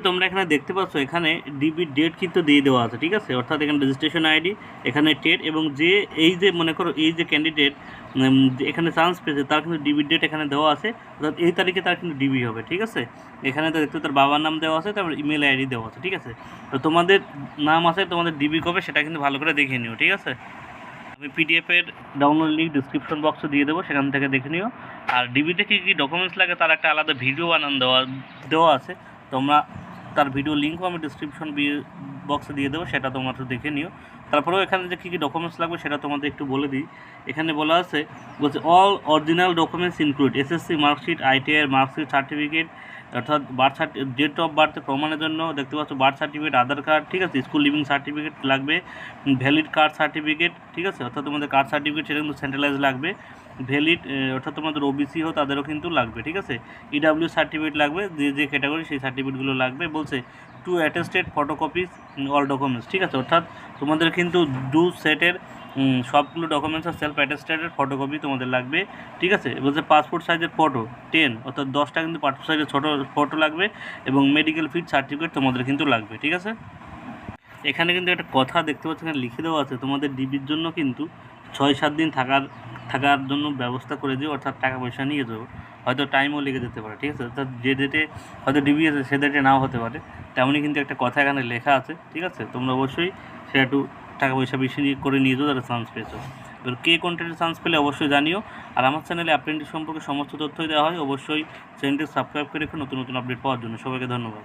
তোমরা এখানে দেখতে পাচ্ছ এখানে ডিবির ডেট কিন্তু দিয়ে দেওয়া আছে, ঠিক আছে। অর্থাৎ এখানে রেজিস্ট্রেশন আইডি, এখানে ডেট, এবং যে এই যে মনে করো এই যে ক্যান্ডিডেট এখানে চান্স পেয়েছে তার কিন্তু ডিবির ডেট এখানে দেওয়া আছে, অর্থাৎ এই তারিখে তার কিন্তু ডিবি হবে, ঠিক আছে। এখানে তো দেখতে তার বাবার নাম দেওয়া আছে, তারপর ইমেল আইডি দেওয়া আছে, ঠিক আছে। তো তোমাদের নাম আছে, তোমাদের ডিবি কবে সেটা কিন্তু ভালো করে দেখে নিও, ঠিক আছে। আমি পিডিএফের ডাউনলোড লিঙ্ক ডিসক্রিপশন বক্সে দিয়ে দেবো, সেখান থেকে দেখে নিও। আর ডিবিতে কী কী ডকুমেন্টস লাগে তার একটা আলাদা ভিডিও বানান দেওয়া আছে, তোমরা তার ভিডিও লিঙ্কও আমি ডিসক্রিপশন বক্সে দিয়ে দেবো, সেটা তোমরা একটু দেখে নিও। তারপরেও এখানে যে কী কী ডকুমেন্টস লাগবে সেটা তোমাদের একটু বলে দিই। এখানে বলা আছে, বলছে all original documents include SSC marksheet, ITI marksheet, certificate, অর্থাৎ ডেট অফ বার্থ প্রমাণের জন্য দেখতে পাচ্ছ বার্থ সার্টিফিকেট, আধার কার্ড, ঠিক আছে, স্কুল লিভিং সার্টিফিকেট লাগবে, ভ্যালিড কার্ড সার্টিফিকেট, ঠিক আছে, অর্থাৎ তোমাদের কার্ড সার্টিফিকেট সেটা কিন্তু সেন্ট্রালাইজ লাগবে, ভ্যালিড অর্থাৎ তোমাদের ওবিসি হো তাদেরও কিন্তু লাগবে, ঠিক আছে। ইডাব্লিউ সার্টিফিকেট লাগবে, যে ক্যাটাগরি সেই সার্টিফিকেটগুলো লাগবে। বলছে two attested photocopies all documents, ঠিক আছে, অর্থাৎ তোমাদের কিন্তু দু সেটের সবগুলো ডকুমেন্টস আর সেলফ অ্যাটেস্টেডের ফটোকপি তোমাদের লাগবে, ঠিক আছে। বলছে পাসপোর্ট সাইজের ফটো 10, অর্থাৎ 10টা কিন্তু পাসপোর্ট সাইজের ছোটো ফটো লাগবে, এবং মেডিকেল ফিট সার্টিফিকেট তোমাদের কিন্তু লাগবে, ঠিক আছে। এখানে কিন্তু একটা কথা দেখতে পাচ্ছি এখানে লিখে দেওয়া আছে, তোমাদের ডিবির জন্য কিন্তু 6-7 দিন থাকার জন্য ব্যবস্থা করে দিও, অর্থাৎ টাকা পয়সা নিয়ে যাবো, হয়তো টাইমও লেগে যেতে পারে, ঠিক আছে, অর্থাৎ যে ডেটে হয়তো ডিবি আছে সে ডেটে নাও হতে পারে, তেমনই কিন্তু একটা কথা এখানে লেখা আছে, ঠিক আছে। তোমরা অবশ্যই সেটা একটু টাকা পয়সা বেশি করে নিয়ে যাও যারা চান্স পেয়েছো। এবার কে কন্টেন্টের চান্স পেলে অবশ্যই জানিও। আর আমার চ্যানেলে অ্যাপ্রেন্টিস সম্পর্কে সমস্ত তথ্যই দেওয়া হয়, অবশ্যই চ্যানেলটি সাবস্ক্রাইব করে রেখো নতুন নতুন আপডেট পাওয়ার জন্য। সবাইকে ধন্যবাদ।